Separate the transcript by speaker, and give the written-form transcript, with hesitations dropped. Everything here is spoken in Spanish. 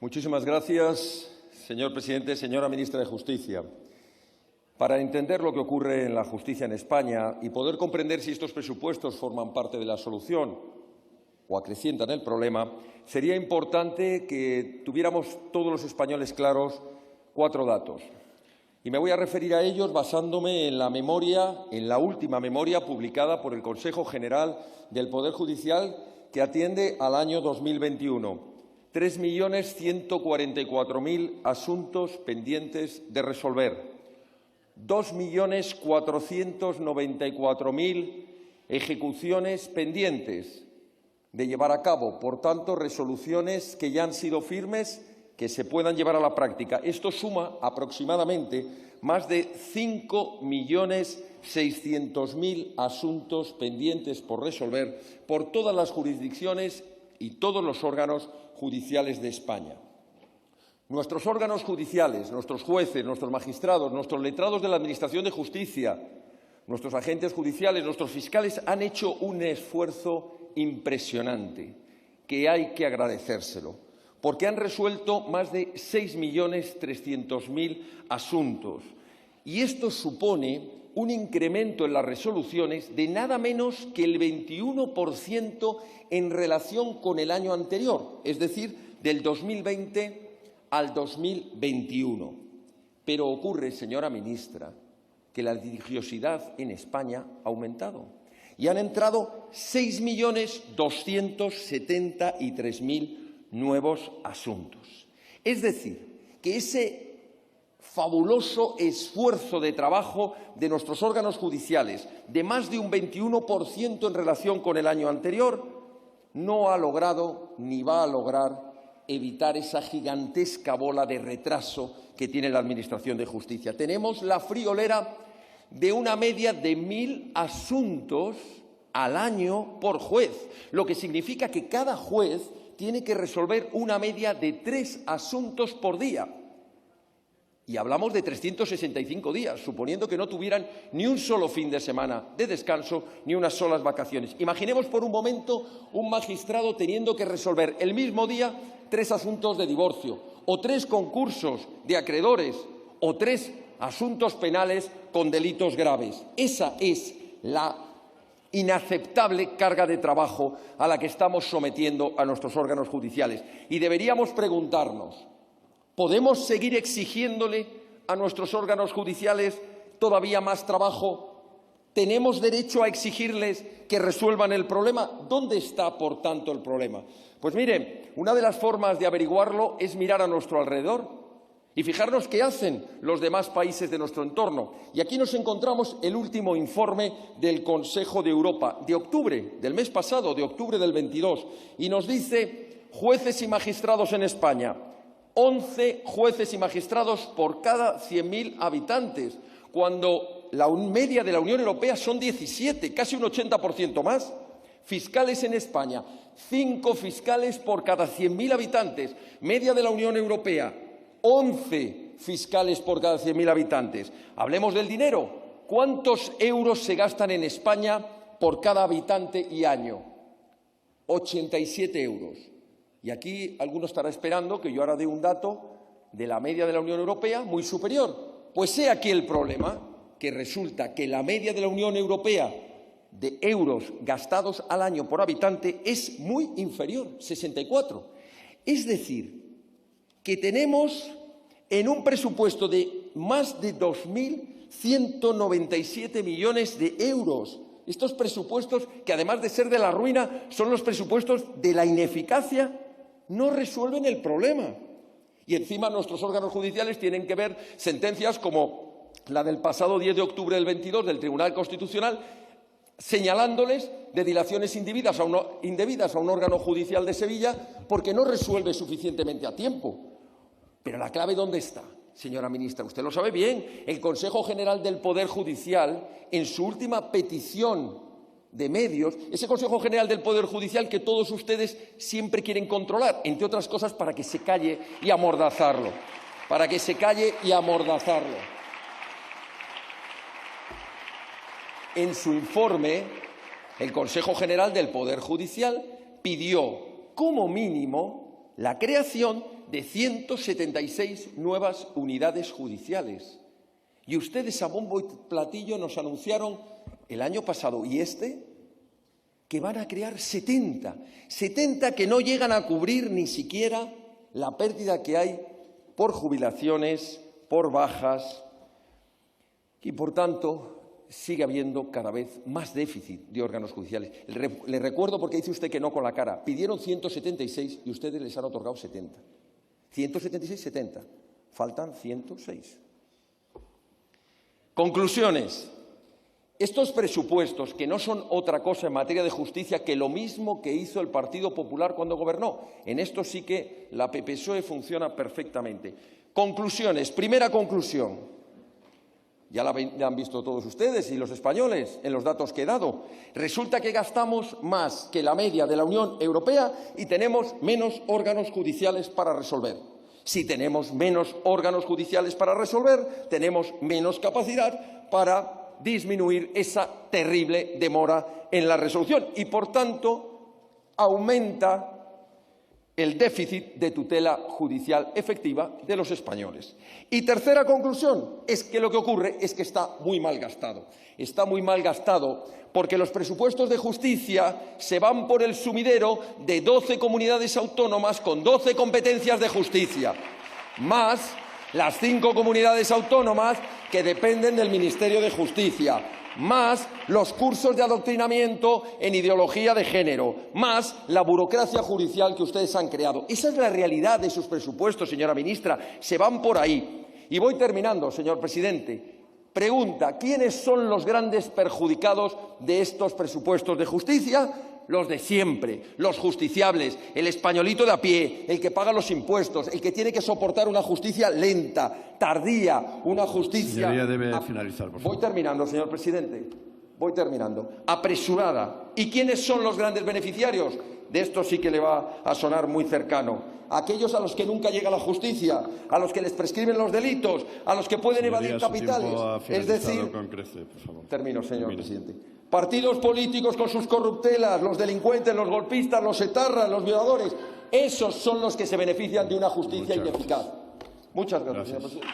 Speaker 1: Muchísimas gracias, señor presidente, señora ministra de Justicia. Para entender lo que ocurre en la justicia en España y poder comprender si estos presupuestos forman parte de la solución o acrecientan el problema, sería importante que tuviéramos todos los españoles claros 4 datos. Y me voy a referir a ellos basándome en la última memoria publicada por el Consejo General del Poder Judicial, que atiende al año 2021. 3.144.000 asuntos pendientes de resolver. 2.494.000 ejecuciones pendientes de llevar a cabo. Por tanto, resoluciones que ya han sido firmes, que se puedan llevar a la práctica. Esto suma aproximadamente más de 5.600.000 asuntos pendientes por resolver por todas las jurisdicciones y todos los órganos judiciales de España. Nuestros órganos judiciales, nuestros jueces, nuestros magistrados, nuestros letrados de la Administración de Justicia, nuestros agentes judiciales, nuestros fiscales han hecho un esfuerzo impresionante que hay que agradecérselo, porque han resuelto más de 6.300.000 asuntos. Y esto supone un incremento en las resoluciones de nada menos que el 21% en relación con el año anterior, es decir, del 2020 al 2021. Pero ocurre, señora ministra, que la litigiosidad en España ha aumentado y han entrado 6.273.000 nuevos asuntos. Es decir, que ese fabuloso esfuerzo de trabajo de nuestros órganos judiciales, de más de un 21% en relación con el año anterior, no ha logrado ni va a lograr evitar esa gigantesca bola de retraso que tiene la Administración de Justicia. Tenemos la friolera de una media de 1.000 asuntos al año por juez, lo que significa que cada juez tiene que resolver una media de 3 asuntos por día. Y hablamos de 365 días, suponiendo que no tuvieran ni un solo fin de semana de descanso ni unas solas vacaciones. Imaginemos por un momento un magistrado teniendo que resolver el mismo día 3 asuntos de divorcio, o 3 concursos de acreedores, o 3 asuntos penales con delitos graves. Esa es la inaceptable carga de trabajo a la que estamos sometiendo a nuestros órganos judiciales. Y deberíamos preguntarnos, ¿podemos seguir exigiéndole a nuestros órganos judiciales todavía más trabajo? ¿Tenemos derecho a exigirles que resuelvan el problema? ¿Dónde está, por tanto, el problema? Pues miren, una de las formas de averiguarlo es mirar a nuestro alrededor y fijarnos qué hacen los demás países de nuestro entorno. Y aquí nos encontramos el último informe del Consejo de Europa, de octubre, del mes pasado, de octubre del 22, y nos dice: jueces y magistrados en España, 11 jueces y magistrados por cada 100.000 habitantes, cuando la media de la Unión Europea son 17, casi un 80% más. Fiscales en España, 5 fiscales por cada 100.000 habitantes, media de la Unión Europea, 11 fiscales por cada 100.000 habitantes. Hablemos del dinero. ¿Cuántos euros se gastan en España por cada habitante y año? 87 euros. Y aquí alguno estará esperando que yo ahora dé un dato de la media de la Unión Europea muy superior. Pues he aquí el problema, que resulta que la media de la Unión Europea de euros gastados al año por habitante es muy inferior, 64. Es decir, que tenemos en un presupuesto de más de 2.197 millones de euros. Estos presupuestos, que además de ser de la ruina, son los presupuestos de la ineficacia, no resuelven el problema. Y encima nuestros órganos judiciales tienen que ver sentencias como la del pasado 10 de octubre del 22 del Tribunal Constitucional, señalándoles de dilaciones indebidas a un órgano judicial de Sevilla porque no resuelve suficientemente a tiempo. Pero la clave, ¿dónde está, señora ministra? Usted lo sabe bien. El Consejo General del Poder Judicial, en su última petición de medios, ese Consejo General del Poder Judicial que todos ustedes siempre quieren controlar, entre otras cosas para que se calle y amordazarlo. Para que se calle y amordazarlo. En su informe, el Consejo General del Poder Judicial pidió, como mínimo, la creación de 176 nuevas unidades judiciales. Y ustedes a bombo y platillo nos anunciaron el año pasado y que van a crear 70 que no llegan a cubrir ni siquiera la pérdida que hay por jubilaciones, por bajas y, por tanto, sigue habiendo cada vez más déficit de órganos judiciales. Le recuerdo, porque dice usted que no con la cara, pidieron 176 y ustedes les han otorgado 70. 176, 70. Faltan 106. Conclusiones. Estos presupuestos, que no son otra cosa en materia de justicia que lo mismo que hizo el Partido Popular cuando gobernó, en esto sí que la PSOE funciona perfectamente. Conclusiones. Primera conclusión. Ya la han visto todos ustedes y los españoles en los datos que he dado. Resulta que gastamos más que la media de la Unión Europea y tenemos menos órganos judiciales para resolver. Si tenemos menos órganos judiciales para resolver, tenemos menos capacidad para disminuir esa terrible demora en la resolución y, por tanto, aumenta el déficit de tutela judicial efectiva de los españoles. Y tercera conclusión, es que lo que ocurre es que está muy mal gastado. Está muy mal gastado porque los presupuestos de justicia se van por el sumidero de 12 comunidades autónomas con 12 competencias de justicia, más las 5 comunidades autónomas que dependen del Ministerio de Justicia, más los cursos de adoctrinamiento en ideología de género, más la burocracia judicial que ustedes han creado. Esa es la realidad de sus presupuestos, señora ministra. Se van por ahí. Y voy terminando, señor presidente. Pregunta, ¿quiénes son los grandes perjudicados de estos presupuestos de justicia? Los de siempre, los justiciables, el españolito de a pie, el que paga los impuestos, el que tiene que soportar una justicia lenta, tardía, una justicia...
Speaker 2: Señoría, debe finalizar, por favor.
Speaker 1: Voy terminando, señor presidente. Voy terminando. Apresurada. ¿Y quiénes son los grandes beneficiarios? De esto sí que le va a sonar muy cercano. Aquellos a los que nunca llega la justicia, a los que les prescriben los delitos, a los que pueden evadir capitales. Es decir, termino, señor presidente. Partidos políticos con sus corruptelas, los delincuentes, los golpistas, los etarras, los violadores, esos son los que se benefician de una justicia ineficaz. Muchas gracias, señor presidente.